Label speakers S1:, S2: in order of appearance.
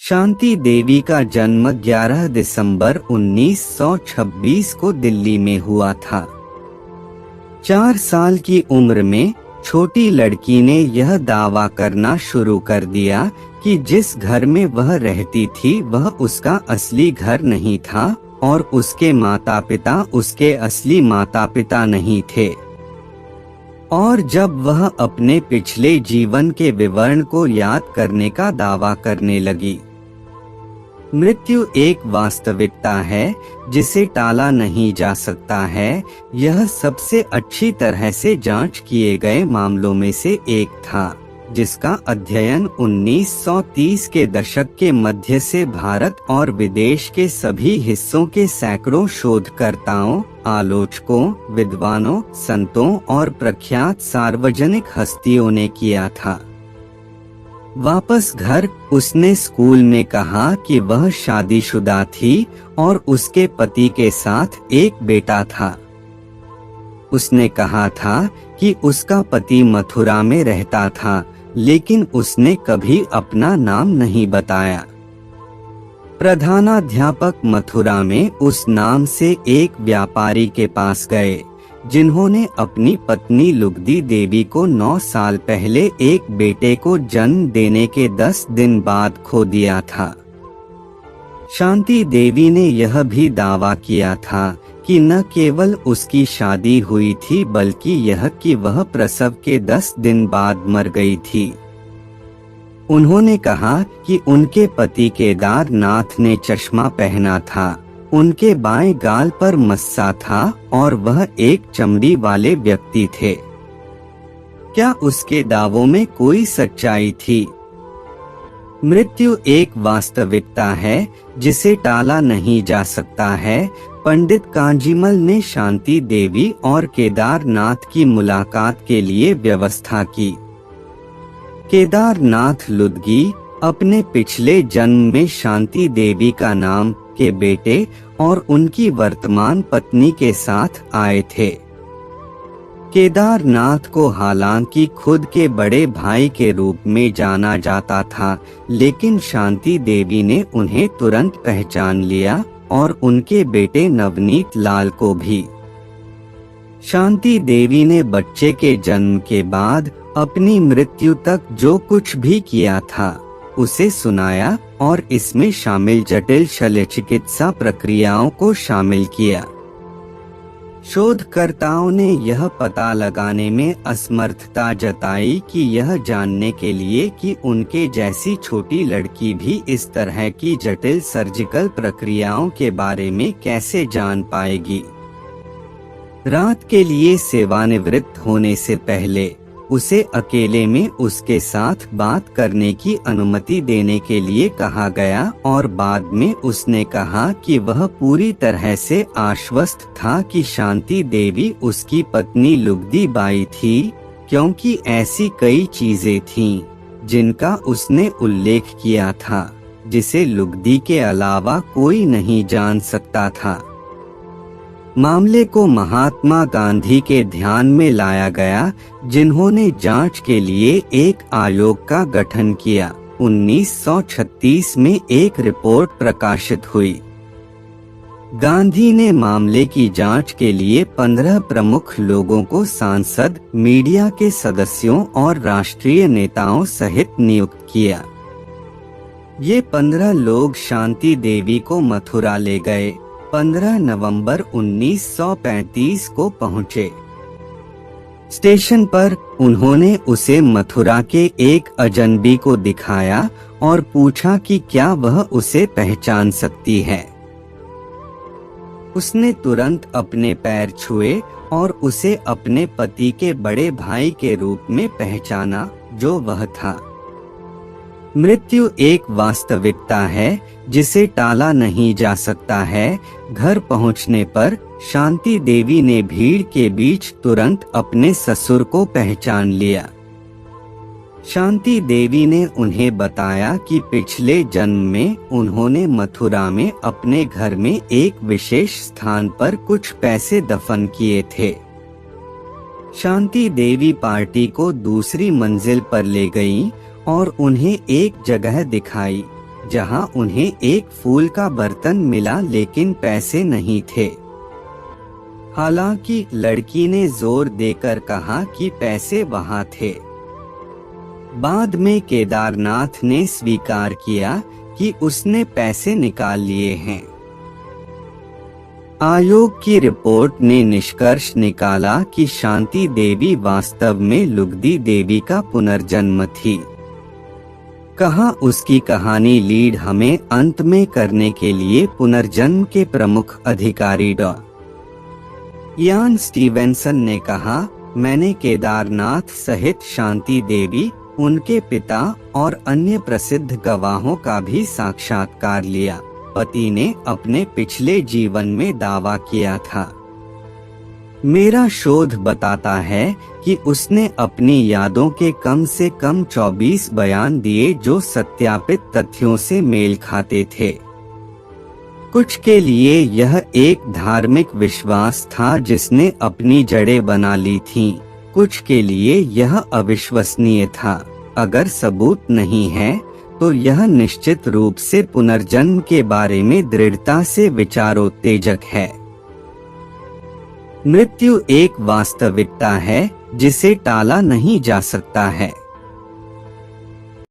S1: शांति देवी का जन्म 11 दिसंबर 1926 को दिल्ली में हुआ था। 4 साल की उम्र में छोटी लड़की ने यह दावा करना शुरू कर दिया कि जिस घर में वह रहती थी वह उसका असली घर नहीं था और उसके माता पिता उसके असली माता पिता नहीं थे। और जब वह अपने पिछले जीवन के विवरण को याद करने का दावा करने लगी। मृत्यु एक वास्तविकता है जिसे टाला नहीं जा सकता है। यह सबसे अच्छी तरह से जांच किए गए मामलों में से एक था, जिसका अध्ययन 1930 के दशक के मध्य से भारत और विदेश के सभी हिस्सों के सैकड़ों शोधकर्ताओं, आलोचकों, विद्वानों, संतों और प्रख्यात सार्वजनिक हस्तियों ने किया था। वापस घर, उसने स्कूल में कहा कि वह शादीशुदा थी और उसके पति के साथ एक बेटा था। उसने कहा था कि उसका पति मथुरा में रहता था, लेकिन उसने कभी अपना नाम नहीं बताया। प्रधानाध्यापक मथुरा में उस नाम से एक व्यापारी के पास गए, जिन्होंने अपनी पत्नी लुगदी देवी को 9 साल पहले एक बेटे को जन्म देने के 10 दिन बाद खो दिया था। शांति देवी ने यह भी दावा किया था कि न केवल उसकी शादी हुई थी बल्कि यह कि वह प्रसव के 10 दिन बाद मर गई थी। उन्होंने कहा कि उनके पति केदारनाथ ने चश्मा पहना था, उनके बाएं गाल पर मस्सा था और वह एक चमड़ी वाले व्यक्ति थे। क्या उसके दावों में कोई सच्चाई थी? मृत्यु एक वास्तविकता है जिसे टाला नहीं जा सकता है। पंडित कांजीमल ने शांति देवी और केदारनाथ की मुलाकात के लिए व्यवस्था की। केदारनाथ लुदगी अपने पिछले जन्म में शांति देवी का नाम के बेटे और उनकी वर्तमान पत्नी के साथ आए थे। केदारनाथ को हालांकि खुद के बड़े भाई के रूप में जाना जाता था, लेकिन शांति देवी ने उन्हें तुरंत पहचान लिया और उनके बेटे नवनीत लाल को भी। शांति देवी ने बच्चे के जन्म के बाद अपनी मृत्यु तक जो कुछ भी किया था उसे सुनाया और इसमें शामिल जटिल शल्य चिकित्सा प्रक्रियाओं को शामिल किया। शोधकर्ताओं ने यह पता लगाने में असमर्थता जताई कि यह जानने के लिए कि उनके जैसी छोटी लड़की भी इस तरह की जटिल सर्जिकल प्रक्रियाओं के बारे में कैसे जान पाएगी। रात के लिए सेवानिवृत्त होने से पहले उसे अकेले में उसके साथ बात करने की अनुमति देने के लिए कहा गया और बाद में उसने कहा कि वह पूरी तरह से आश्वस्त था कि शांति देवी उसकी पत्नी लुगदी बाई थी, क्योंकि ऐसी कई चीजें थीं जिनका उसने उल्लेख किया था जिसे लुगदी के अलावा कोई नहीं जान सकता था। मामले को महात्मा गांधी के ध्यान में लाया गया, जिन्होंने जांच के लिए एक आयोग का गठन किया। 1936 में एक रिपोर्ट प्रकाशित हुई। गांधी ने मामले की जांच के लिए 15 प्रमुख लोगों को सांसद, मीडिया के सदस्यों और राष्ट्रीय नेताओं सहित नियुक्त किया। ये 15 लोग शांति देवी को मथुरा ले गए। 15 नवंबर 1935 को पहुंचे। स्टेशन पर उन्होंने उसे मथुरा के एक अजनबी को दिखाया और पूछा कि क्या वह उसे पहचान सकती है। उसने तुरंत अपने पैर छुए और उसे अपने पति के बड़े भाई के रूप में पहचाना, जो वह था। मृत्यु एक वास्तविकता है जिसे टाला नहीं जा सकता है। घर पहुंचने पर शांति देवी ने भीड़ के बीच तुरंत अपने ससुर को पहचान लिया। शांति देवी ने उन्हें बताया कि पिछले जन्म में उन्होंने मथुरा में अपने घर में एक विशेष स्थान पर कुछ पैसे दफन किए थे। शांति देवी पार्टी को दूसरी मंजिल पर ले गईं और उन्हें एक जगह दिखाई जहां उन्हें एक फूल का बर्तन मिला लेकिन पैसे नहीं थे। हालांकि लड़की ने जोर देकर कहा कि पैसे वहां थे। बाद में केदारनाथ ने स्वीकार किया कि उसने पैसे निकाल लिए हैं। आयोग की रिपोर्ट ने निष्कर्ष निकाला कि शांति देवी वास्तव में लुगदी देवी का पुनर्जन्म थी। कहा उसकी कहानी लीड हमें अंत में करने के लिए पुनर्जन्म के प्रमुख अधिकारी डॉ. यान स्टीवेंसन ने कहा, मैंने केदारनाथ सहित शांति देवी, उनके पिता और अन्य प्रसिद्ध गवाहों का भी साक्षात्कार लिया। पति ने अपने पिछले जीवन में दावा किया था। मेरा शोध बताता है कि उसने अपनी यादों के कम से कम 24 बयान दिए जो सत्यापित तथ्यों से मेल खाते थे। कुछ के लिए यह एक धार्मिक विश्वास था जिसने अपनी जड़ें बना ली थीं, कुछ के लिए यह अविश्वसनीय था। अगर सबूत नहीं है तो यह निश्चित रूप से पुनर्जन्म के बारे में दृढ़ता से विचारोत्तेजक है। मृत्यु एक वास्तविकता है जिसे टाला नहीं जा सकता है।